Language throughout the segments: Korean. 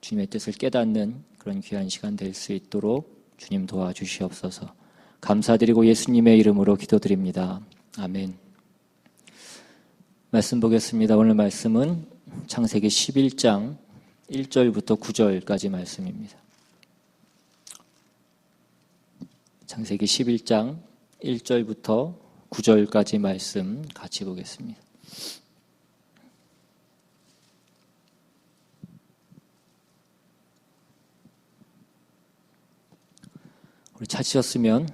주님의 뜻을 깨닫는 그런 귀한 시간 될 수 있도록 주님 도와주시옵소서. 감사드리고 예수님의 이름으로 기도드립니다. 아멘. 말씀 보겠습니다. 오늘 말씀은 창세기 11장 1절부터 9절까지 말씀입니다. 창세기 11장 1절부터 9절까지 말씀 같이 보겠습니다. 우리 찾으셨으면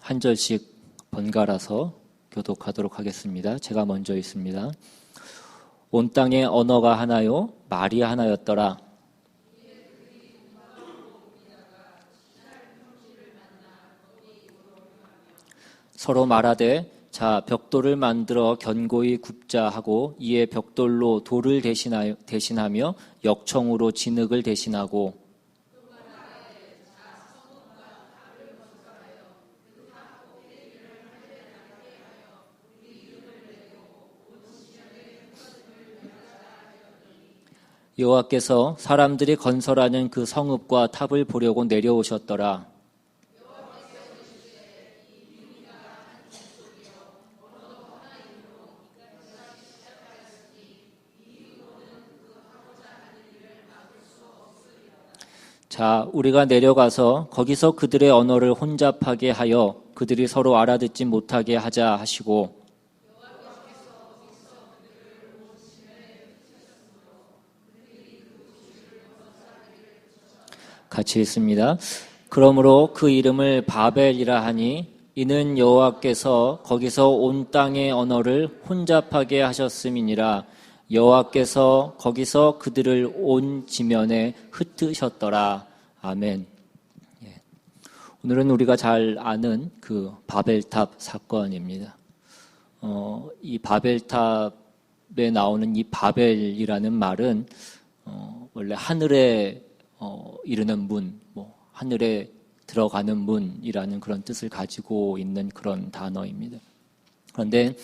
한 절씩 번갈아서 교독하도록 하겠습니다. 제가 먼저 있습니다. 온 땅에 언어가 하나요? 말이 하나였더라. 서로 말하되 자 벽돌을 만들어 견고히 굽자 하고 이에 벽돌로 돌을 대신하며 역청으로 진흙을 대신하고 여호와께서 사람들이 건설하는 그 성읍과 탑을 보려고 내려오셨더라. 자, 우리가 내려가서 거기서 그들의 언어를 혼잡하게 하여 그들이 서로 알아듣지 못하게 하자 하시고 같이 있습니다. 그러므로 그 이름을 바벨이라 하니 이는 여호와께서 거기서 온 땅의 언어를 혼잡하게 하셨음이니라. 여호와께서 거기서 그들을 온 지면에 흩으셨더라. 아멘. 오늘은 우리가 잘 아는 그 바벨탑 사건입니다. 이 바벨탑에 나오는 이 바벨이라는 말은 원래 하늘에 이르는 문, 하늘에 들어가는 문이라는 그런 뜻을 가지고 있는 그런 단어입니다. 그런데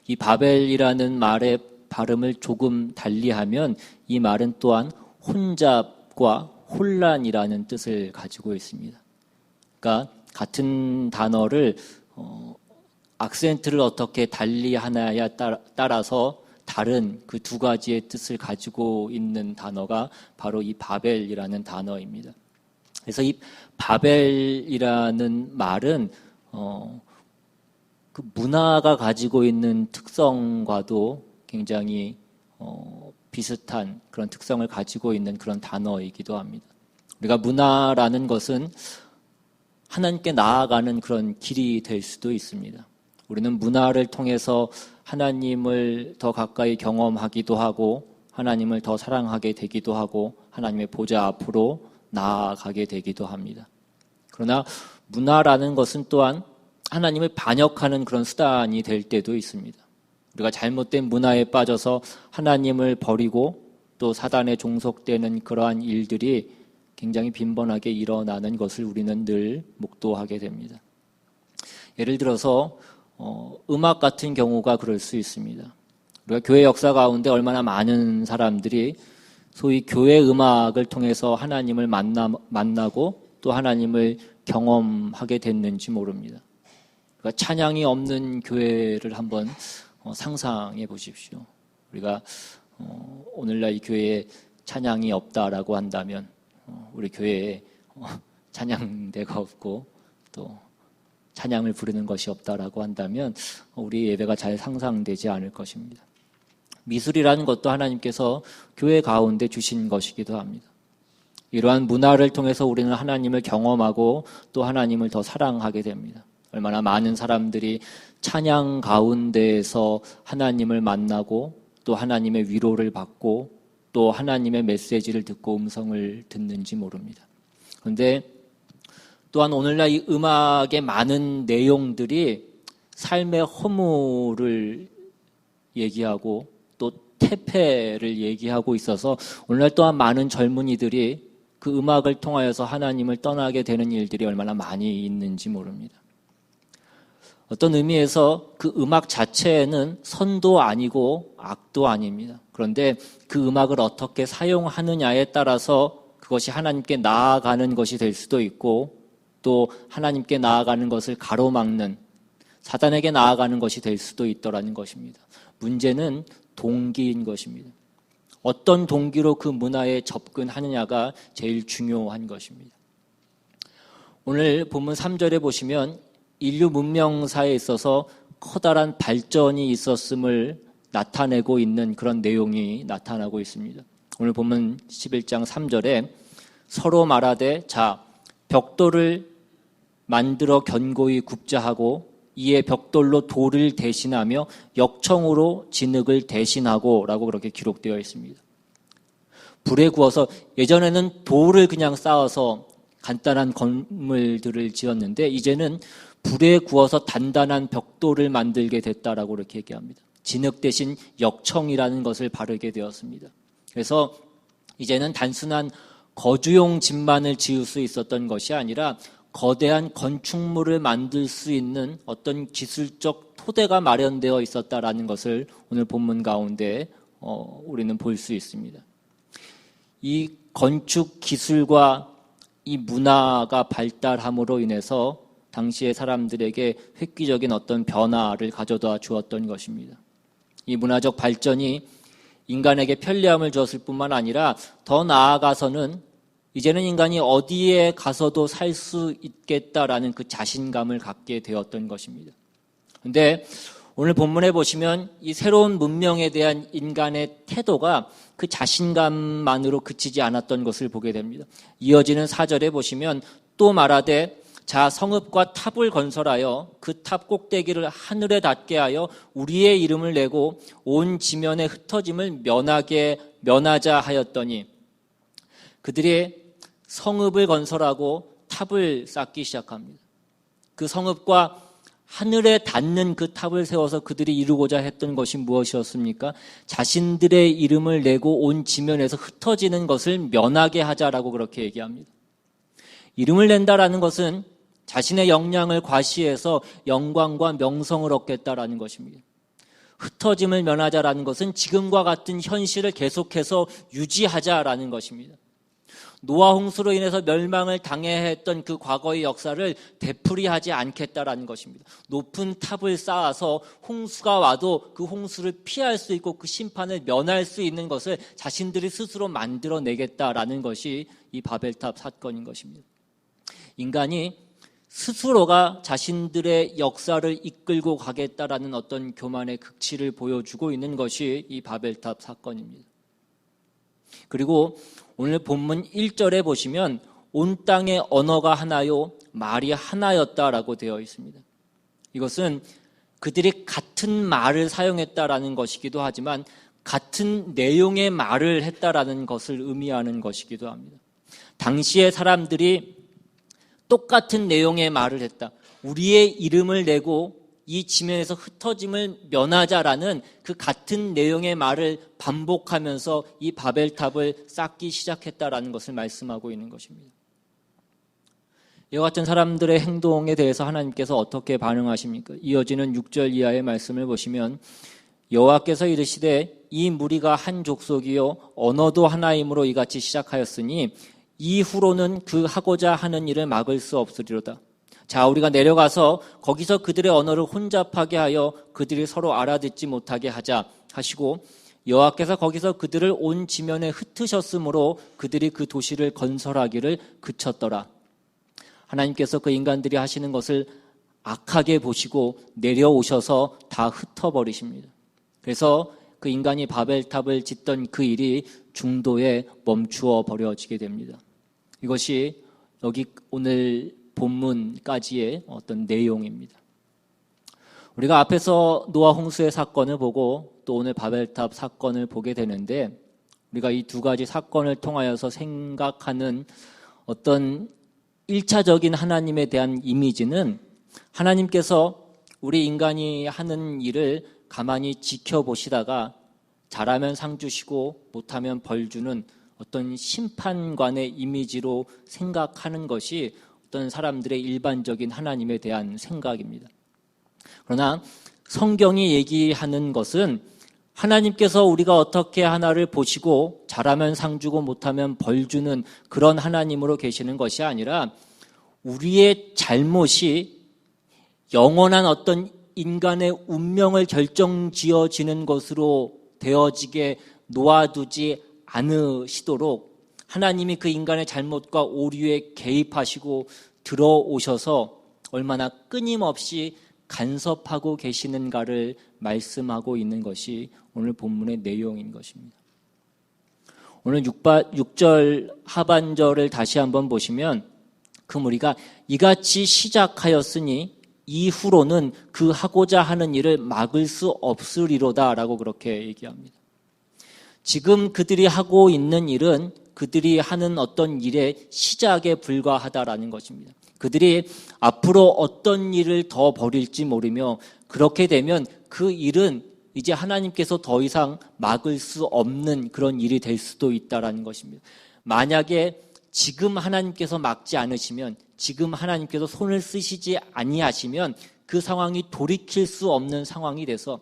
이 바벨이라는 말의 발음을 조금 달리하면 이 말은 또한 혼잡과 혼란이라는 뜻을 가지고 있습니다. 그러니까 같은 단어를 악센트를 어떻게 달리하냐에 따라서 다른 그 두 가지의 뜻을 가지고 있는 단어가 바로 이 바벨이라는 단어입니다. 그래서 이 바벨이라는 말은 그 문화가 가지고 있는 특성과도 굉장히 비슷한 그런 특성을 가지고 있는 그런 단어이기도 합니다. 우리가 문화라는 것은 하나님께 나아가는 그런 길이 될 수도 있습니다. 우리는 문화를 통해서 하나님을 더 가까이 경험하기도 하고 하나님을 더 사랑하게 되기도 하고 하나님의 보좌 앞으로 나아가게 되기도 합니다. 그러나 문화라는 것은 또한 하나님을 반역하는 그런 수단이 될 때도 있습니다. 우리가 잘못된 문화에 빠져서 하나님을 버리고 또 사단에 종속되는 그러한 일들이 굉장히 빈번하게 일어나는 것을 우리는 늘 목도하게 됩니다. 예를 들어서 음악 같은 경우가 그럴 수 있습니다. 우리가 교회 역사 가운데 얼마나 많은 사람들이 소위 교회 음악을 통해서 하나님을 만나고 또 하나님을 경험하게 됐는지 모릅니다. 그러니까 찬양이 없는 교회를 한번 상상해 보십시오. 우리가 오늘날 이 교회에 찬양이 없다라고 한다면 우리 교회에 찬양대가 없고 또 찬양을 부르는 것이 없다라고 한다면 우리 예배가 잘 상상되지 않을 것입니다. 미술이라는 것도 하나님께서 교회 가운데 주신 것이기도 합니다. 이러한 문화를 통해서 우리는 하나님을 경험하고 또 하나님을 더 사랑하게 됩니다. 얼마나 많은 사람들이 찬양 가운데에서 하나님을 만나고 또 하나님의 위로를 받고 또 하나님의 메시지를 듣고 음성을 듣는지 모릅니다. 그런데 또한 오늘날 이 음악의 많은 내용들이 삶의 허물을 얘기하고 또 태폐를 얘기하고 있어서 오늘날 또한 많은 젊은이들이 그 음악을 통하여서 하나님을 떠나게 되는 일들이 얼마나 많이 있는지 모릅니다. 어떤 의미에서 그 음악 자체는 선도 아니고 악도 아닙니다. 그런데 그 음악을 어떻게 사용하느냐에 따라서 그것이 하나님께 나아가는 것이 될 수도 있고 또 하나님께 나아가는 것을 가로막는 사단에게 나아가는 것이 될 수도 있더라는 것입니다. 문제는 동기인 것입니다. 어떤 동기로 그 문화에 접근하느냐가 제일 중요한 것입니다. 오늘 본문 3절에 보시면 인류 문명사에 있어서 커다란 발전이 있었음을 나타내고 있는 그런 내용이 나타나고 있습니다. 오늘 본문 11장 3절에 서로 말하되 자 벽돌을 만들어 견고히 굽자 하고 이에 벽돌로 돌을 대신하며 역청으로 진흙을 대신하고 라고 그렇게 기록되어 있습니다. 불에 구워서 예전에는 돌을 그냥 쌓아서 간단한 건물들을 지었는데 이제는 불에 구워서 단단한 벽돌을 만들게 됐다라고 이렇게 얘기합니다. 진흙 대신 역청이라는 것을 바르게 되었습니다. 그래서 이제는 단순한 거주용 집만을 지을 수 있었던 것이 아니라 거대한 건축물을 만들 수 있는 어떤 기술적 토대가 마련되어 있었다라는 것을 오늘 본문 가운데 우리는 볼 수 있습니다. 이 건축 기술과 이 문화가 발달함으로 인해서 당시의 사람들에게 획기적인 어떤 변화를 가져다 주었던 것입니다. 이 문화적 발전이 인간에게 편리함을 주었을 뿐만 아니라 더 나아가서는 이제는 인간이 어디에 가서도 살 수 있겠다라는 그 자신감을 갖게 되었던 것입니다. 그런데 오늘 본문에 보시면 이 새로운 문명에 대한 인간의 태도가 그 자신감만으로 그치지 않았던 것을 보게 됩니다. 이어지는 4절에 보시면 또 말하되 자 성읍과 탑을 건설하여 그 탑 꼭대기를 하늘에 닿게 하여 우리의 이름을 내고 온 지면에 흩어짐을 면하자 하였더니 그들이 성읍을 건설하고 탑을 쌓기 시작합니다. 그 성읍과 하늘에 닿는 그 탑을 세워서 그들이 이루고자 했던 것이 무엇이었습니까? 자신들의 이름을 내고 온 지면에서 흩어지는 것을 면하게 하자라고 그렇게 얘기합니다. 이름을 낸다라는 것은 자신의 역량을 과시해서 영광과 명성을 얻겠다라는 것입니다. 흩어짐을 면하자라는 것은 지금과 같은 현실을 계속해서 유지하자라는 것입니다. 노아 홍수로 인해서 멸망을 당해야 했던 그 과거의 역사를 되풀이하지 않겠다라는 것입니다. 높은 탑을 쌓아서 홍수가 와도 그 홍수를 피할 수 있고 그 심판을 면할 수 있는 것을 자신들이 스스로 만들어내겠다라는 것이 이 바벨탑 사건인 것입니다. 인간이 스스로가 자신들의 역사를 이끌고 가겠다라는 어떤 교만의 극치를 보여주고 있는 것이 이 바벨탑 사건입니다. 그리고 오늘 본문 1절에 보시면 온 땅의 언어가 하나요 말이 하나였다라고 되어 있습니다. 이것은 그들이 같은 말을 사용했다라는 것이기도 하지만 같은 내용의 말을 했다라는 것을 의미하는 것이기도 합니다. 당시의 사람들이 똑같은 내용의 말을 했다. 우리의 이름을 내고 이 지면에서 흩어짐을 면하자라는 그 같은 내용의 말을 반복하면서 이 바벨탑을 쌓기 시작했다라는 것을 말씀하고 있는 것입니다. 이와 같은 사람들의 행동에 대해서 하나님께서 어떻게 반응하십니까? 이어지는 6절 이하의 말씀을 보시면 여호와께서 이르시되 이 무리가 한 족속이요 언어도 하나이므로 이같이 시작하였으니 이후로는 그 하고자 하는 일을 막을 수 없으리로다. 자, 우리가 내려가서 거기서 그들의 언어를 혼잡하게 하여 그들이 서로 알아듣지 못하게 하자 하시고 여호와께서 거기서 그들을 온 지면에 흩으셨으므로 그들이 그 도시를 건설하기를 그쳤더라. 하나님께서 그 인간들이 하시는 것을 악하게 보시고 내려오셔서 다 흩어버리십니다. 그래서 그 인간이 바벨탑을 짓던 그 일이 중도에 멈추어 버려지게 됩니다. 이것이 여기 오늘 본문까지의 어떤 내용입니다. 우리가 앞에서 노아 홍수의 사건을 보고 또 오늘 바벨탑 사건을 보게 되는데 우리가 이 두 가지 사건을 통하여서 생각하는 어떤 1차적인 하나님에 대한 이미지는 하나님께서 우리 인간이 하는 일을 가만히 지켜보시다가 잘하면 상 주시고 못하면 벌 주는 어떤 심판관의 이미지로 생각하는 것이 어떤 사람들의 일반적인 하나님에 대한 생각입니다. 그러나 성경이 얘기하는 것은 하나님께서 우리가 어떻게 하나를 보시고 잘하면 상 주고 못하면 벌 주는 그런 하나님으로 계시는 것이 아니라 우리의 잘못이 영원한 어떤 인간의 운명을 결정지어지는 것으로 되어지게 놓아두지 않으시도록 하나님이 그 인간의 잘못과 오류에 개입하시고 들어오셔서 얼마나 끊임없이 간섭하고 계시는가를 말씀하고 있는 것이 오늘 본문의 내용인 것입니다. 오늘 6절 하반절을 다시 한번 보시면 그 무리가 이같이 시작하였으니 이후로는 그 하고자 하는 일을 막을 수 없으리로다 라고 그렇게 얘기합니다. 지금 그들이 하고 있는 일은 그들이 하는 어떤 일의 시작에 불과하다라는 것입니다. 그들이 앞으로 어떤 일을 더 벌일지 모르며 그렇게 되면 그 일은 이제 하나님께서 더 이상 막을 수 없는 그런 일이 될 수도 있다라는 것입니다. 만약에 지금 하나님께서 막지 않으시면, 지금 하나님께서 손을 쓰시지 아니하시면 그 상황이 돌이킬 수 없는 상황이 돼서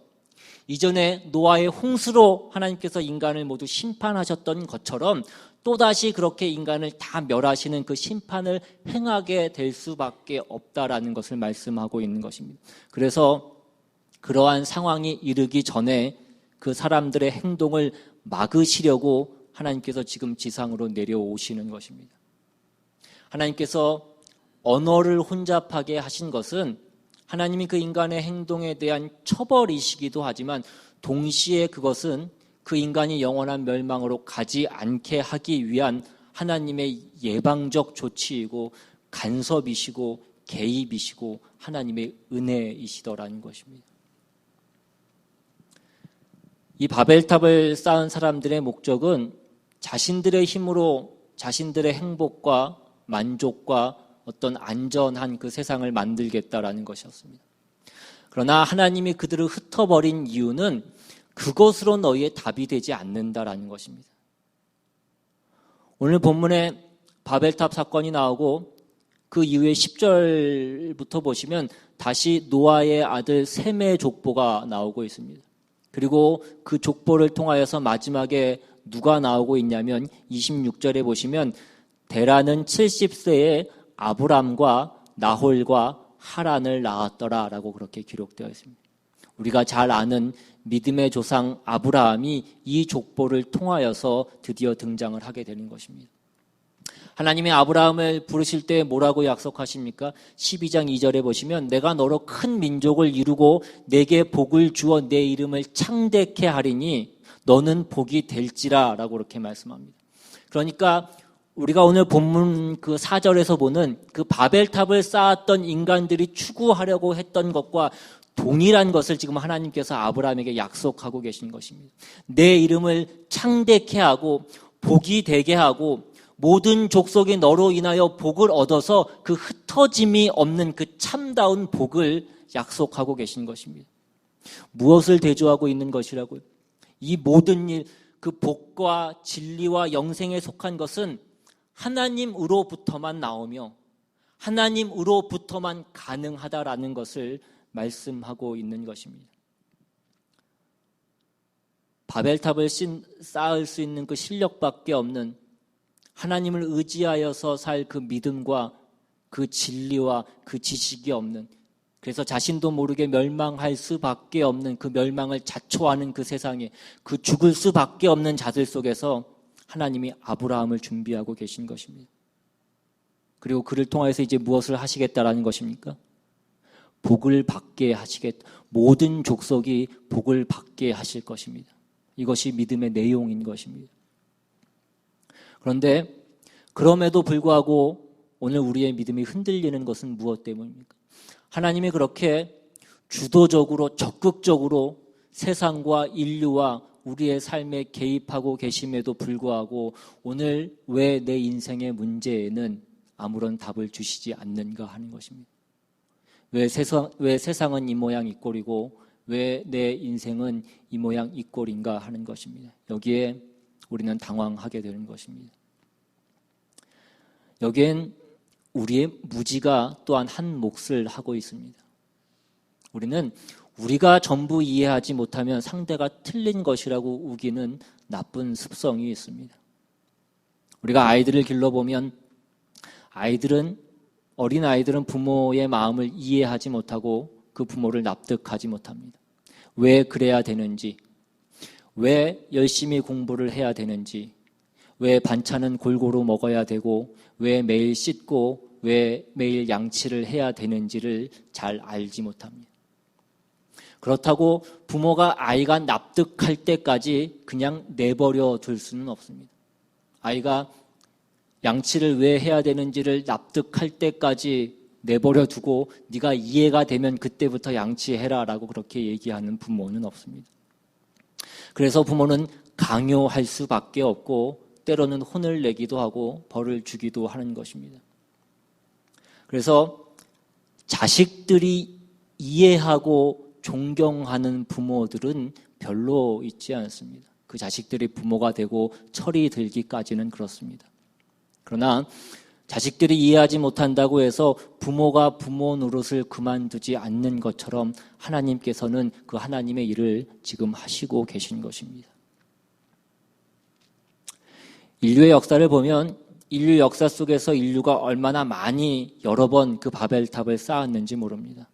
이전에 노아의 홍수로 하나님께서 인간을 모두 심판하셨던 것처럼 또다시 그렇게 인간을 다 멸하시는 그 심판을 행하게 될 수밖에 없다라는 것을 말씀하고 있는 것입니다. 그래서 그러한 상황이 이르기 전에 그 사람들의 행동을 막으시려고 하나님께서 지금 지상으로 내려오시는 것입니다. 하나님께서 언어를 혼잡하게 하신 것은 하나님이 그 인간의 행동에 대한 처벌이시기도 하지만 동시에 그것은 그 인간이 영원한 멸망으로 가지 않게 하기 위한 하나님의 예방적 조치이고 간섭이시고 개입이시고 하나님의 은혜이시더라는 것입니다. 이 바벨탑을 쌓은 사람들의 목적은 자신들의 힘으로 자신들의 행복과 만족과 어떤 안전한 그 세상을 만들겠다라는 것이었습니다. 그러나 하나님이 그들을 흩어버린 이유는 그것으로 너희의 답이 되지 않는다라는 것입니다. 오늘 본문에 바벨탑 사건이 나오고 그 이후에 10절부터 보시면 다시 노아의 아들 셈의 족보가 나오고 있습니다. 그리고 그 족보를 통하여서 마지막에 누가 나오고 있냐면 26절에 보시면 데라는 70세에 아브람과 나홀과 하란을 낳았더라라고 그렇게 기록되어 있습니다. 우리가 잘 아는 믿음의 조상 아브라함이 이 족보를 통하여서 드디어 등장을 하게 되는 것입니다. 하나님이 아브라함을 부르실 때 뭐라고 약속하십니까? 12장 2절에 보시면 내가 너로 큰 민족을 이루고 내게 복을 주어 내 이름을 창대케 하리니 너는 복이 될지라 라고 그렇게 말씀합니다. 그러니까 우리가 오늘 본문 그 4절에서 보는 그 바벨탑을 쌓았던 인간들이 추구하려고 했던 것과 동일한 것을 지금 하나님께서 아브라함에게 약속하고 계신 것입니다. 내 이름을 창대케 하고 복이 되게 하고 모든 족속이 너로 인하여 복을 얻어서 그 흩어짐이 없는 그 참다운 복을 약속하고 계신 것입니다. 무엇을 대조하고 있는 것이라고요? 이 모든 일, 그 복과 진리와 영생에 속한 것은 하나님으로부터만 나오며 하나님으로부터만 가능하다라는 것을 말씀하고 있는 것입니다. 바벨탑을 쌓을 수 있는 그 실력밖에 없는 하나님을 의지하여서 살 그 믿음과 그 진리와 그 지식이 없는, 그래서 자신도 모르게 멸망할 수밖에 없는 그 멸망을 자초하는 그 세상에 그 죽을 수밖에 없는 자들 속에서 하나님이 아브라함을 준비하고 계신 것입니다. 그리고 그를 통해서 이제 무엇을 하시겠다라는 것입니까? 복을 받게 모든 족속이 복을 받게 하실 것입니다. 이것이 믿음의 내용인 것입니다. 그런데 그럼에도 불구하고 오늘 우리의 믿음이 흔들리는 것은 무엇 때문입니까? 하나님이 그렇게 주도적으로 적극적으로 세상과 인류와 우리의 삶에 개입하고 계심에도 불구하고 오늘 왜 내 인생의 문제에는 아무런 답을 주시지 않는가 하는 것입니다. 왜 세상은 이 모양 이 꼴이고 왜 내 인생은 이 모양 이 꼴인가 하는 것입니다. 여기에 우리는 당황하게 되는 것입니다. 여기엔 우리의 무지가 또한 한 몫을 하고 있습니다. 우리는 우리가 전부 이해하지 못하면 상대가 틀린 것이라고 우기는 나쁜 습성이 있습니다. 우리가 아이들을 길러보면 어린 아이들은 부모의 마음을 이해하지 못하고 그 부모를 납득하지 못합니다. 왜 그래야 되는지, 왜 열심히 공부를 해야 되는지, 왜 반찬은 골고루 먹어야 되고, 왜 매일 씻고, 왜 매일 양치를 해야 되는지를 잘 알지 못합니다. 그렇다고 부모가 아이가 납득할 때까지 그냥 내버려 둘 수는 없습니다. 아이가 양치를 왜 해야 되는지를 납득할 때까지 내버려 두고 네가 이해가 되면 그때부터 양치해라 라고 그렇게 얘기하는 부모는 없습니다. 그래서 부모는 강요할 수밖에 없고 때로는 혼을 내기도 하고 벌을 주기도 하는 것입니다. 그래서 자식들이 이해하고 존경하는 부모들은 별로 있지 않습니다. 그 자식들이 부모가 되고 철이 들기까지는 그렇습니다. 그러나 자식들이 이해하지 못한다고 해서 부모가 부모 노릇을 그만두지 않는 것처럼 하나님께서는 그 하나님의 일을 지금 하시고 계신 것입니다. 인류의 역사를 보면 인류 역사 속에서 인류가 얼마나 많이 여러 번 그 바벨탑을 쌓았는지 모릅니다.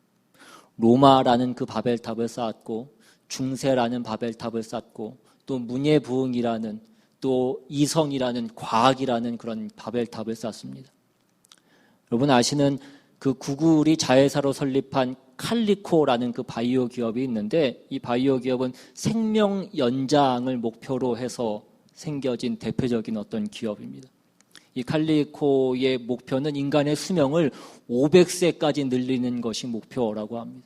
로마라는 그 바벨탑을 쌓았고 중세라는 바벨탑을 쌓고 또 문예부흥이라는 또 이성이라는 과학이라는 그런 바벨탑을 쌓습니다. 여러분 아시는 그 구글이 자회사로 설립한 칼리코라는 그 바이오 기업이 있는데 이 바이오 기업은 생명 연장을 목표로 해서 생겨진 대표적인 어떤 기업입니다. 이 칼리코의 목표는 인간의 수명을 500세까지 늘리는 것이 목표라고 합니다.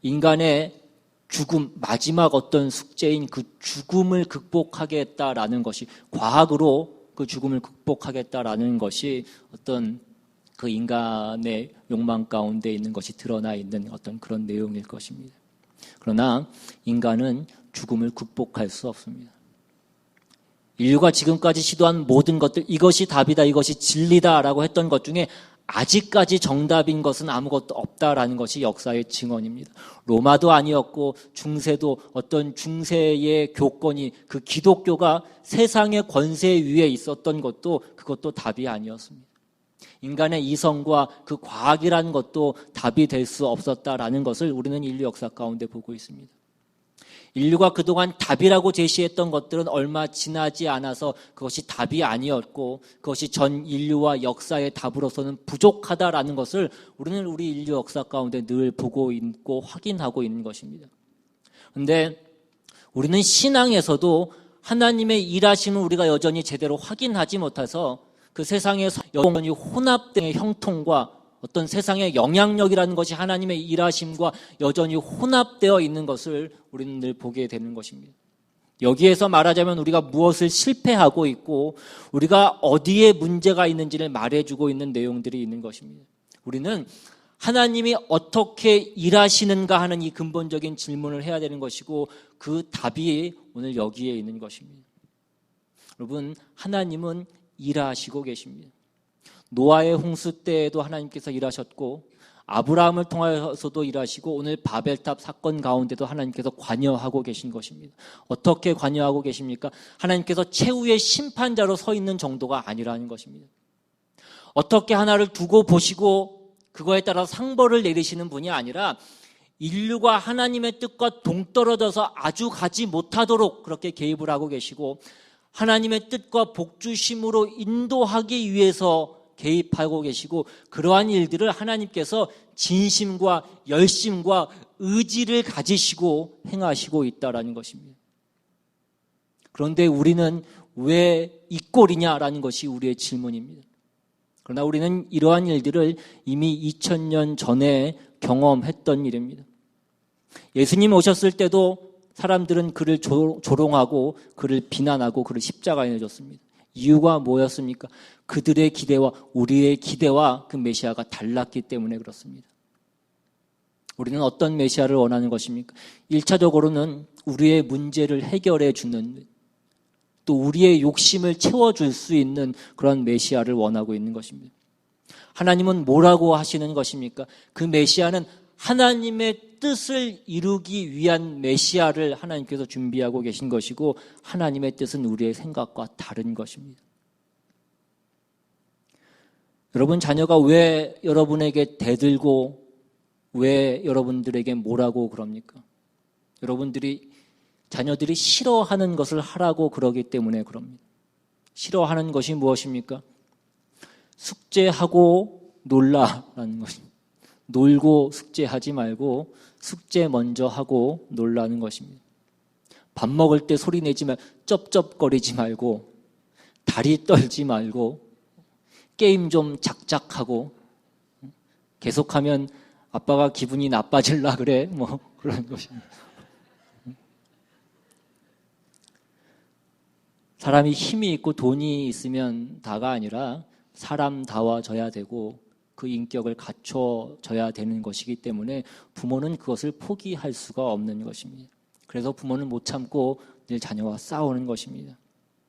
인간의 죽음, 마지막 어떤 숙제인 그 죽음을 극복하겠다라는 것이, 과학으로 그 죽음을 극복하겠다라는 것이 어떤 그 인간의 욕망 가운데 있는 것이 드러나 있는 어떤 그런 내용일 것입니다. 그러나 인간은 죽음을 극복할 수 없습니다. 인류가 지금까지 시도한 모든 것들, 이것이 답이다, 이것이 진리다라고 했던 것 중에 아직까지 정답인 것은 아무것도 없다라는 것이 역사의 증언입니다. 로마도 아니었고 중세도 어떤 중세의 교권이 그 기독교가 세상의 권세 위에 있었던 것도 그것도 답이 아니었습니다. 인간의 이성과 그 과학이라는 것도 답이 될 수 없었다라는 것을 우리는 인류 역사 가운데 보고 있습니다. 인류가 그동안 답이라고 제시했던 것들은 얼마 지나지 않아서 그것이 답이 아니었고 그것이 전 인류와 역사의 답으로서는 부족하다라는 것을 우리는 우리 인류 역사 가운데 늘 보고 있고 확인하고 있는 것입니다. 그런데 우리는 신앙에서도 하나님의 일하심을 우리가 여전히 제대로 확인하지 못해서 그 세상에서 여전히 혼합된 형통과 어떤 세상의 영향력이라는 것이 하나님의 일하심과 여전히 혼합되어 있는 것을 우리는 늘 보게 되는 것입니다. 여기에서 말하자면 우리가 무엇을 실패하고 있고 우리가 어디에 문제가 있는지를 말해주고 있는 내용들이 있는 것입니다. 우리는 하나님이 어떻게 일하시는가 하는 이 근본적인 질문을 해야 되는 것이고 그 답이 오늘 여기에 있는 것입니다. 여러분, 하나님은 일하시고 계십니다. 노아의 홍수 때에도 하나님께서 일하셨고 아브라함을 통하여서도 일하시고 오늘 바벨탑 사건 가운데도 하나님께서 관여하고 계신 것입니다. 어떻게 관여하고 계십니까? 하나님께서 최후의 심판자로 서 있는 정도가 아니라는 것입니다. 어떻게 하나를 두고 보시고 그거에 따라 상벌을 내리시는 분이 아니라 인류가 하나님의 뜻과 동떨어져서 아주 가지 못하도록 그렇게 개입을 하고 계시고 하나님의 뜻과 복주심으로 인도하기 위해서 개입하고 계시고 그러한 일들을 하나님께서 진심과 열심과 의지를 가지시고 행하시고 있다라는 것입니다. 그런데 우리는 왜 이 꼴이냐라는 것이 우리의 질문입니다. 그러나 우리는 이러한 일들을 이미 2000년 전에 경험했던 일입니다. 예수님 오셨을 때도 사람들은 그를 조롱하고 그를 비난하고 그를 십자가에 내줬습니다. 이유가 뭐였습니까? 그들의 기대와 우리의 기대와 그 메시아가 달랐기 때문에 그렇습니다. 우리는 어떤 메시아를 원하는 것입니까? 1차적으로는 우리의 문제를 해결해 주는 또 우리의 욕심을 채워줄 수 있는 그런 메시아를 원하고 있는 것입니다. 하나님은 뭐라고 하시는 것입니까? 그 메시아는 하나님의 뜻을 이루기 위한 메시아를 하나님께서 준비하고 계신 것이고 하나님의 뜻은 우리의 생각과 다른 것입니다. 여러분 자녀가 왜 여러분에게 대들고 왜 여러분들에게 뭐라고 그럽니까? 자녀들이 싫어하는 것을 하라고 그러기 때문에 그럽니다. 싫어하는 것이 무엇입니까? 숙제하고 놀라라는 것입니다. 놀고 숙제하지 말고 숙제 먼저 하고 놀라는 것입니다. 밥 먹을 때 소리 내지 말고 쩝쩝거리지 말고 다리 떨지 말고 게임 좀 작작하고 계속하면 아빠가 기분이 나빠질라 그래 뭐 그런 것입니다. 사람이 힘이 있고 돈이 있으면 다가 아니라 사람다워져야 되고 그 인격을 갖춰져야 되는 것이기 때문에 부모는 그것을 포기할 수가 없는 것입니다. 그래서 부모는 못 참고 늘 자녀와 싸우는 것입니다.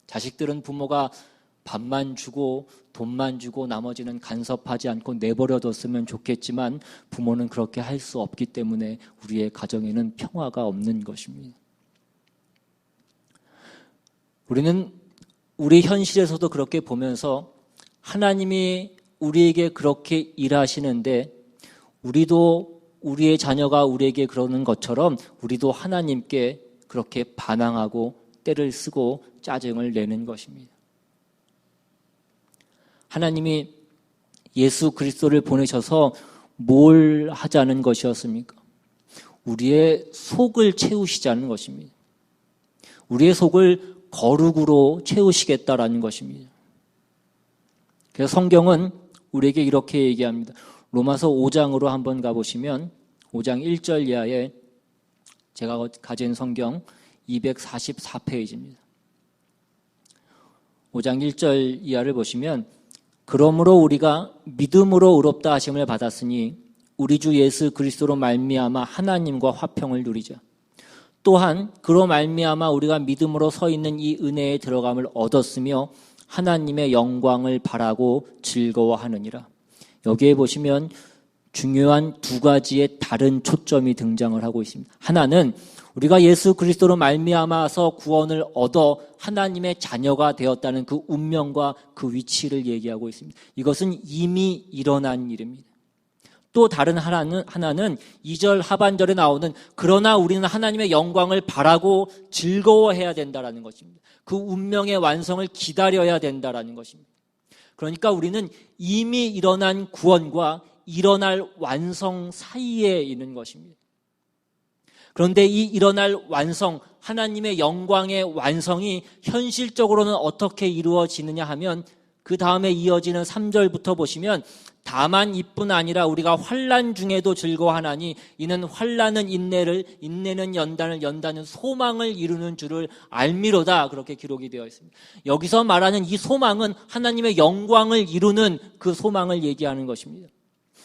자식들은 부모가 밥만 주고 돈만 주고 나머지는 간섭하지 않고 내버려뒀으면 좋겠지만 부모는 그렇게 할 수 없기 때문에 우리의 가정에는 평화가 없는 것입니다. 우리는 우리 현실에서도 그렇게 보면서 하나님이 우리에게 그렇게 일하시는데 우리도 우리의 자녀가 우리에게 그러는 것처럼 우리도 하나님께 그렇게 반항하고 때를 쓰고 짜증을 내는 것입니다. 하나님이 예수 그리스도를 보내셔서 뭘 하자는 것이었습니까? 우리의 속을 채우시자는 것입니다. 우리의 속을 거룩으로 채우시겠다라는 것입니다. 그래서 성경은 우리에게 이렇게 얘기합니다. 로마서 5장으로 한번 가보시면 5장 1절 이하에 제가 가진 성경 244페이지입니다. 5장 1절 이하를 보시면 그러므로 우리가 믿음으로 의롭다 하심을 받았으니 우리 주 예수 그리스도로 말미암아 하나님과 화평을 누리자. 또한 그로 말미암아 우리가 믿음으로 서 있는 이 은혜에 들어감을 얻었으며 하나님의 영광을 바라고 즐거워하느니라. 여기에 보시면 중요한 두 가지의 다른 초점이 등장을 하고 있습니다. 하나는 우리가 예수 그리스도로 말미암아서 구원을 얻어 하나님의 자녀가 되었다는 그 운명과 그 위치를 얘기하고 있습니다. 이것은 이미 일어난 일입니다. 또 다른 하나는 2절 하반절에 나오는 그러나 우리는 하나님의 영광을 바라고 즐거워해야 된다라는 것입니다. 그 운명의 완성을 기다려야 된다라는 것입니다. 그러니까 우리는 이미 일어난 구원과 일어날 완성 사이에 있는 것입니다. 그런데 이 일어날 완성, 하나님의 영광의 완성이 현실적으로는 어떻게 이루어지느냐 하면 그 다음에 이어지는 3절부터 보시면 다만 이뿐 아니라 우리가 환난 중에도 즐거워하나니 이는 환난은 인내를, 인내는 연단을, 연단은 소망을 이루는 줄을 알미로다. 그렇게 기록이 되어 있습니다. 여기서 말하는 이 소망은 하나님의 영광을 이루는 그 소망을 얘기하는 것입니다.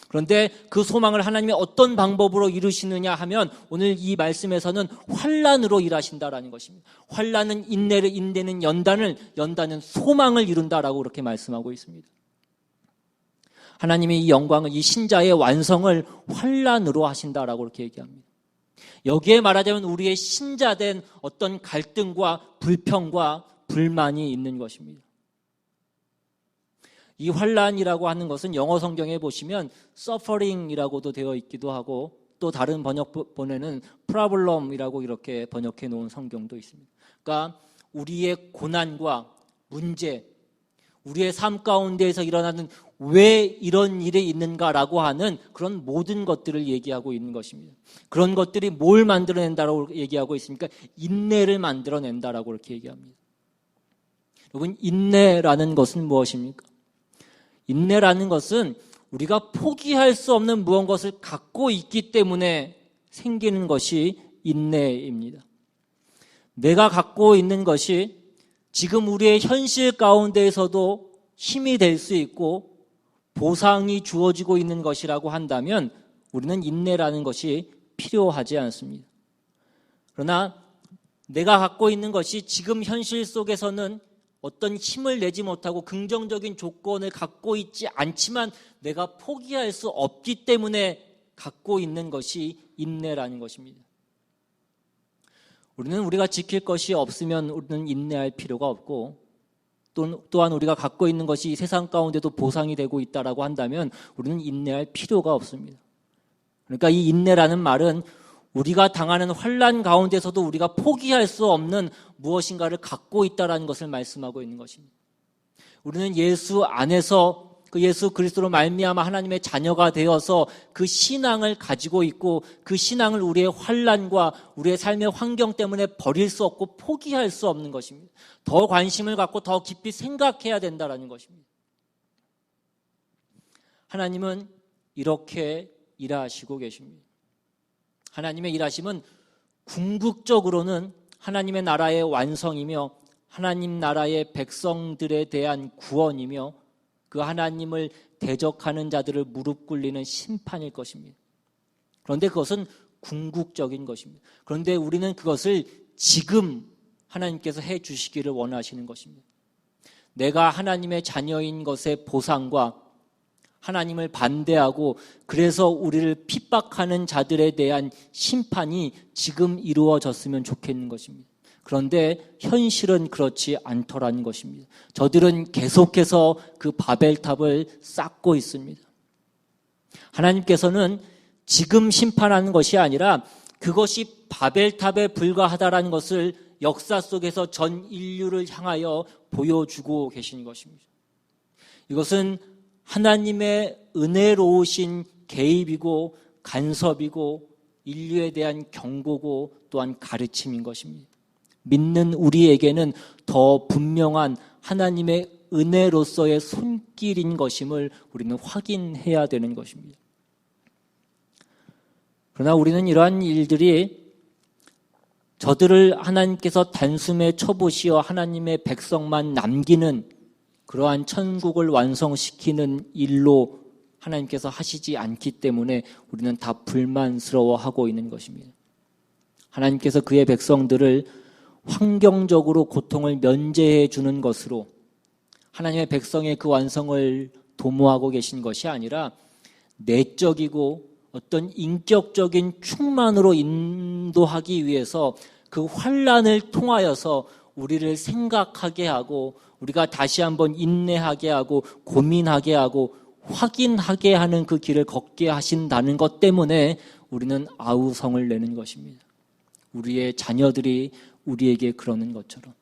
그런데 그 소망을 하나님이 어떤 방법으로 이루시느냐 하면 오늘 이 말씀에서는 환난으로 일하신다라는 것입니다. 환난은 인내를, 인내는 연단을, 연단은 소망을 이룬다라고 그렇게 말씀하고 있습니다. 하나님이 이 영광을, 이 신자의 완성을 환난으로 하신다라고 그렇게 얘기합니다. 여기에 말하자면 우리의 신자된 어떤 갈등과 불평과 불만이 있는 것입니다. 이 환난이라고 하는 것은 영어 성경에 보시면 suffering이라고도 되어 있기도 하고 또 다른 번역본에는 problem이라고 이렇게 번역해 놓은 성경도 있습니다. 그러니까 우리의 고난과 문제, 우리의 삶 가운데에서 일어나는 왜 이런 일이 있는가라고 하는 그런 모든 것들을 얘기하고 있는 것입니다. 그런 것들이 뭘 만들어낸다라고 얘기하고 있습니까? 인내를 만들어낸다라고 이렇게 얘기합니다. 여러분, 인내라는 것은 무엇입니까? 인내라는 것은 우리가 포기할 수 없는 무언가를 갖고 있기 때문에 생기는 것이 인내입니다. 내가 갖고 있는 것이 지금 우리의 현실 가운데에서도 힘이 될 수 있고 보상이 주어지고 있는 것이라고 한다면 우리는 인내라는 것이 필요하지 않습니다. 그러나 내가 갖고 있는 것이 지금 현실 속에서는 어떤 힘을 내지 못하고 긍정적인 조건을 갖고 있지 않지만 내가 포기할 수 없기 때문에 갖고 있는 것이 인내라는 것입니다. 우리는 우리가 지킬 것이 없으면 우리는 인내할 필요가 없고, 또한 우리가 갖고 있는 것이 세상 가운데도 보상이 되고 있다라고 한다면 우리는 인내할 필요가 없습니다. 그러니까 이 인내라는 말은 우리가 당하는 환난 가운데서도 우리가 포기할 수 없는 무엇인가를 갖고 있다라는 것을 말씀하고 있는 것입니다. 우리는 예수 안에서 그 예수 그리스도로 말미암아 하나님의 자녀가 되어서 그 신앙을 가지고 있고, 그 신앙을 우리의 환난과 우리의 삶의 환경 때문에 버릴 수 없고 포기할 수 없는 것입니다. 더 관심을 갖고 더 깊이 생각해야 된다는 것입니다. 하나님은 이렇게 일하시고 계십니다. 하나님의 일하심은 궁극적으로는 하나님의 나라의 완성이며 하나님 나라의 백성들에 대한 구원이며 그 하나님을 대적하는 자들을 무릎 꿇리는 심판일 것입니다. 그런데 그것은 궁극적인 것입니다. 그런데 우리는 그것을 지금 하나님께서 해 주시기를 원하시는 것입니다. 내가 하나님의 자녀인 것의 보상과 하나님을 반대하고 그래서 우리를 핍박하는 자들에 대한 심판이 지금 이루어졌으면 좋겠는 것입니다. 그런데 현실은 그렇지 않더라는 것입니다. 저들은 계속해서 그 바벨탑을 쌓고 있습니다. 하나님께서는 지금 심판하는 것이 아니라 그것이 바벨탑에 불과하다라는 것을 역사 속에서 전 인류를 향하여 보여주고 계신 것입니다. 이것은 하나님의 은혜로우신 개입이고 간섭이고 인류에 대한 경고고 또한 가르침인 것입니다. 믿는 우리에게는 더 분명한 하나님의 은혜로서의 손길인 것임을 우리는 확인해야 되는 것입니다. 그러나 우리는 이러한 일들이 저들을 하나님께서 단숨에 쳐부시어 하나님의 백성만 남기는 그러한 천국을 완성시키는 일로 하나님께서 하시지 않기 때문에 우리는 다 불만스러워하고 있는 것입니다. 하나님께서 그의 백성들을 환경적으로 고통을 면제해 주는 것으로 하나님의 백성의 그 완성을 도모하고 계신 것이 아니라 내적이고 어떤 인격적인 충만으로 인도하기 위해서 그 환난을 통하여서 우리를 생각하게 하고 우리가 다시 한번 인내하게 하고 고민하게 하고 확인하게 하는 그 길을 걷게 하신다는 것 때문에 우리는 아우성을 내는 것입니다. 우리의 자녀들이 우리에게 그러는 것처럼.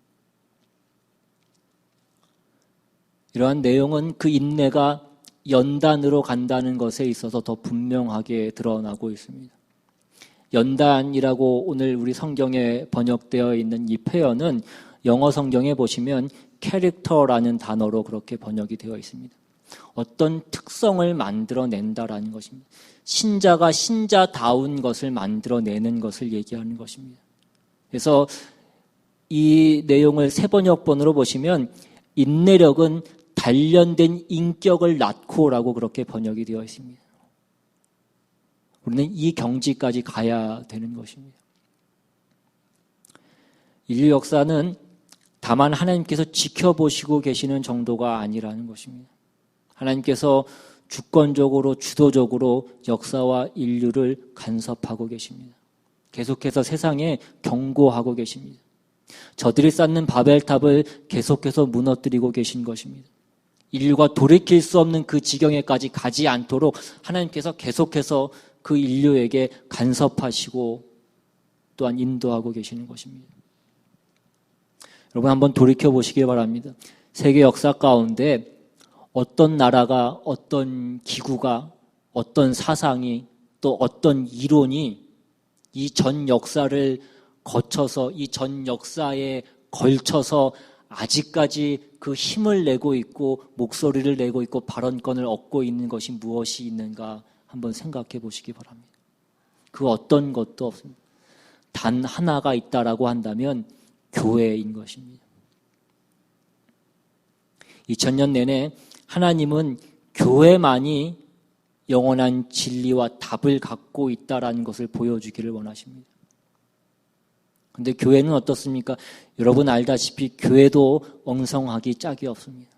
이러한 내용은 그 인내가 연단으로 간다는 것에 있어서 더 분명하게 드러나고 있습니다. 연단이라고 오늘 우리 성경에 번역되어 있는 이 표현은 영어 성경에 보시면 캐릭터라는 단어로 그렇게 번역이 되어 있습니다. 어떤 특성을 만들어낸다라는 것입니다. 신자가 신자다운 것을 만들어내는 것을 얘기하는 것입니다. 그래서 이 내용을 새 번역본으로 보시면 인내력은 단련된 인격을 낳고라고 그렇게 번역이 되어 있습니다. 우리는 이 경지까지 가야 되는 것입니다. 인류 역사는 다만 하나님께서 지켜보시고 계시는 정도가 아니라는 것입니다. 하나님께서 주권적으로 주도적으로 역사와 인류를 간섭하고 계십니다. 계속해서 세상에 경고하고 계십니다. 저들이 쌓는 바벨탑을 계속해서 무너뜨리고 계신 것입니다. 인류가 돌이킬 수 없는 그 지경에까지 가지 않도록 하나님께서 계속해서 그 인류에게 간섭하시고 또한 인도하고 계시는 것입니다. 여러분 한번 돌이켜 보시기 바랍니다. 세계 역사 가운데 어떤 나라가, 어떤 기구가, 어떤 사상이, 또 어떤 이론이 이 전 역사를 거쳐서, 이 전 역사에 걸쳐서 아직까지 그 힘을 내고 있고 목소리를 내고 있고 발언권을 얻고 있는 것이 무엇이 있는가 한번 생각해 보시기 바랍니다. 그 어떤 것도 없습니다. 단 하나가 있다라고 한다면 교회인 것입니다. 2000년 내내 하나님은 교회만이 영원한 진리와 답을 갖고 있다라는 것을 보여주기를 원하십니다. 그런데 교회는 어떻습니까? 여러분 알다시피 교회도 엉성하기 짝이 없습니다.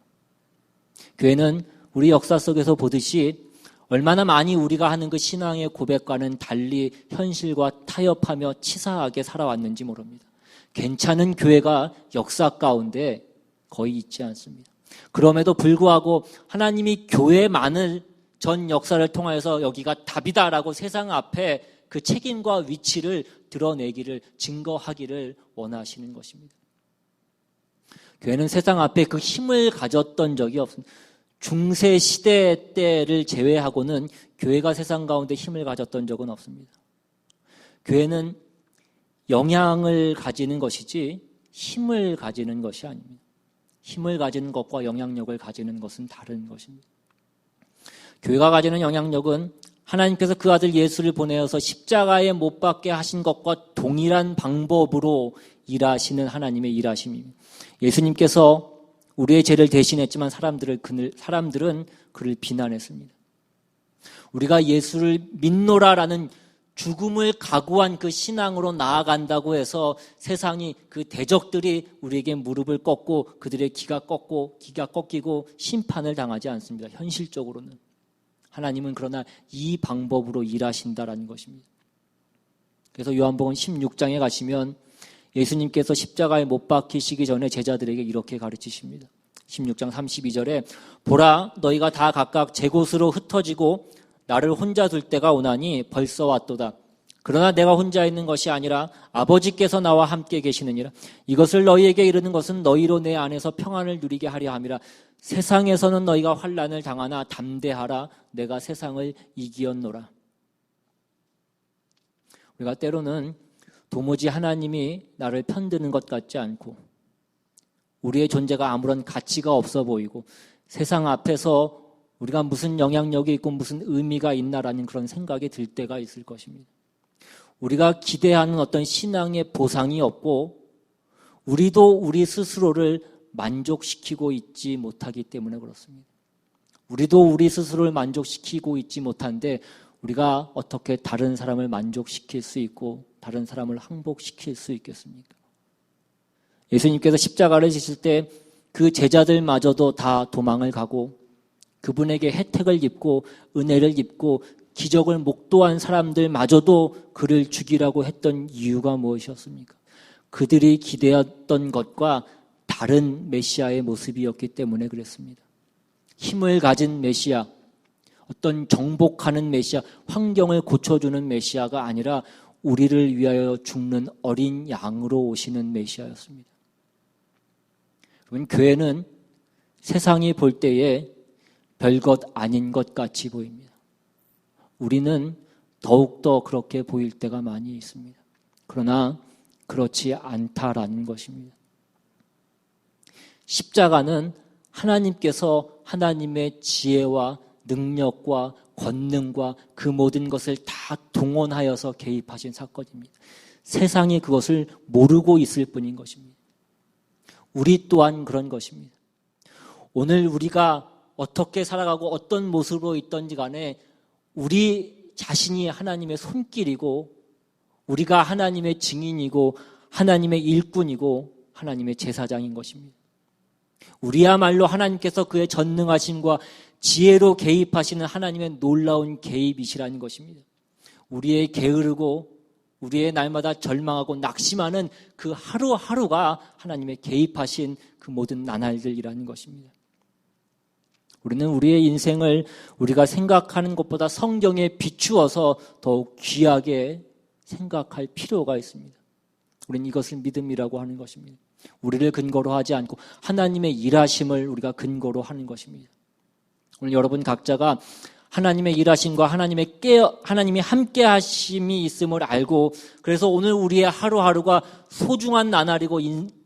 교회는 우리 역사 속에서 보듯이 얼마나 많이 우리가 하는 그 신앙의 고백과는 달리 현실과 타협하며 치사하게 살아왔는지 모릅니다. 괜찮은 교회가 역사 가운데 거의 있지 않습니다. 그럼에도 불구하고 하나님이 교회만을 전 역사를 통하여서 여기가 답이다라고 세상 앞에 그 책임과 위치를 드러내기를, 증거하기를 원하시는 것입니다. 교회는 세상 앞에 그 힘을 가졌던 적이 없습니다. 중세 시대 때를 제외하고는 교회가 세상 가운데 힘을 가졌던 적은 없습니다. 교회는 영향을 가지는 것이지 힘을 가지는 것이 아닙니다. 힘을 가지는 것과 영향력을 가지는 것은 다른 것입니다. 교회가 가지는 영향력은 하나님께서 그 아들 예수를 보내어서 십자가에 못 박게 하신 것과 동일한 방법으로 일하시는 하나님의 일하심입니다. 예수님께서 우리의 죄를 대신했지만 사람들은 그를 비난했습니다. 우리가 예수를 믿노라라는 죽음을 각오한 그 신앙으로 나아간다고 해서 세상이 그 대적들이 우리에게 무릎을 꺾고 그들의 기가 꺾이고 심판을 당하지 않습니다. 현실적으로는. 하나님은 그러나 이 방법으로 일하신다라는 것입니다. 그래서 요한복음 16장에 가시면 예수님께서 십자가에 못 박히시기 전에 제자들에게 이렇게 가르치십니다. 16장 32절에 보라 너희가 다 각각 제 곳으로 흩어지고 나를 혼자 둘 때가 오나니 벌써 왔도다. 그러나 내가 혼자 있는 것이 아니라 아버지께서 나와 함께 계시느니라. 이것을 너희에게 이르는 것은 너희로 내 안에서 평안을 누리게 하려 함이라. 세상에서는 너희가 환난을 당하나 담대하라. 내가 세상을 이기었노라. 우리가 때로는 도무지 하나님이 나를 편드는 것 같지 않고 우리의 존재가 아무런 가치가 없어 보이고 세상 앞에서 우리가 무슨 영향력이 있고 무슨 의미가 있나라는 그런 생각이 들 때가 있을 것입니다. 우리가 기대하는 어떤 신앙의 보상이 없고 우리도 우리 스스로를 만족시키고 있지 못하기 때문에 그렇습니다. 우리도 우리 스스로를 만족시키고 있지 못한데 우리가 어떻게 다른 사람을 만족시킬 수 있고 다른 사람을 항복시킬 수 있겠습니까? 예수님께서 십자가를 지실 때 그 제자들마저도 다 도망을 가고 그분에게 혜택을 입고 은혜를 입고 기적을 목도한 사람들마저도 그를 죽이라고 했던 이유가 무엇이었습니까? 그들이 기대했던 것과 다른 메시아의 모습이었기 때문에 그랬습니다. 힘을 가진 메시아, 어떤 정복하는 메시아, 환경을 고쳐주는 메시아가 아니라 우리를 위하여 죽는 어린 양으로 오시는 메시아였습니다. 그러면 교회는 세상이 볼 때에 별것 아닌 것 같이 보입니다. 우리는 더욱더 그렇게 보일 때가 많이 있습니다. 그러나 그렇지 않다라는 것입니다. 십자가는 하나님께서 하나님의 지혜와 능력과 권능과 그 모든 것을 다 동원하여서 개입하신 사건입니다. 세상이 그것을 모르고 있을 뿐인 것입니다. 우리 또한 그런 것입니다. 오늘 우리가 어떻게 살아가고 어떤 모습으로 있던지 간에 우리 자신이 하나님의 손길이고 우리가 하나님의 증인이고 하나님의 일꾼이고 하나님의 제사장인 것입니다. 우리야말로 하나님께서 그의 전능하심과 지혜로 개입하시는 하나님의 놀라운 개입이시라는 것입니다. 우리의 게으르고 우리의 날마다 절망하고 낙심하는 그 하루하루가 하나님의 개입하신 그 모든 나날들이라는 것입니다. 우리는 우리의 인생을 우리가 생각하는 것보다 성경에 비추어서 더욱 귀하게 생각할 필요가 있습니다. 우리는 이것을 믿음이라고 하는 것입니다. 우리를 근거로 하지 않고 하나님의 일하심을 우리가 근거로 하는 것입니다. 오늘 여러분 각자가 하나님의 일하심과 하나님이 함께 하심이 있음을 알고 그래서 오늘 우리의 하루하루가 소중한 나날이고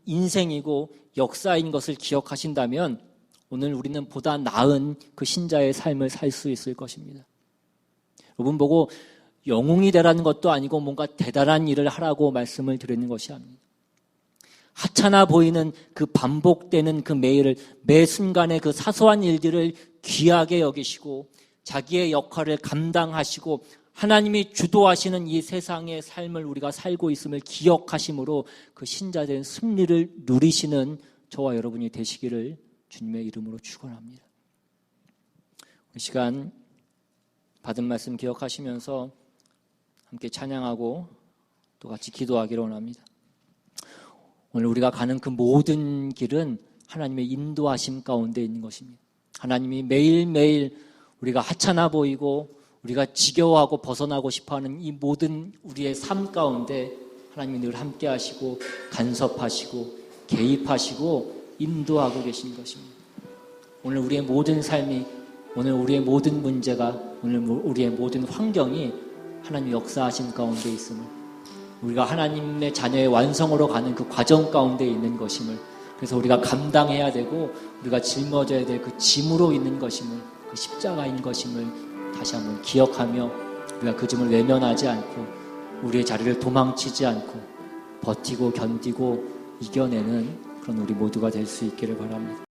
인생이고 역사인 것을 기억하신다면 오늘 우리는 보다 나은 그 신자의 삶을 살 수 있을 것입니다. 여러분 보고 영웅이 되라는 것도 아니고 뭔가 대단한 일을 하라고 말씀을 드리는 것이 아닙니다. 하찮아 보이는 그 반복되는 그 매일을 매 순간의 그 사소한 일들을 귀하게 여기시고 자기의 역할을 감당하시고 하나님이 주도하시는 이 세상의 삶을 우리가 살고 있음을 기억하심으로 그 신자된 승리를 누리시는 저와 여러분이 되시기를 주님의 이름으로 축원합니다. 이 시간 받은 말씀 기억하시면서 함께 찬양하고 또 같이 기도하기를 원합니다. 오늘 우리가 가는 그 모든 길은 하나님의 인도하심 가운데 있는 것입니다. 하나님이 매일매일 우리가 하찮아 보이고 우리가 지겨워하고 벗어나고 싶어하는 이 모든 우리의 삶 가운데 하나님이 늘 함께 하시고 간섭하시고 개입하시고 인도하고 계신 것입니다. 오늘 우리의 모든 삶이, 오늘 우리의 모든 문제가, 오늘 우리의 모든 환경이 하나님 역사하신 가운데 있음을, 우리가 하나님의 자녀의 완성으로 가는 그 과정 가운데 있는 것임을, 그래서 우리가 감당해야 되고 우리가 짊어져야 될 그 짐으로 있는 것임을, 그 십자가인 것임을 다시 한번 기억하며 우리가 그 점을 외면하지 않고 우리의 자리를 도망치지 않고 버티고 견디고 이겨내는 그런 우리 모두가 될 수 있기를 바랍니다.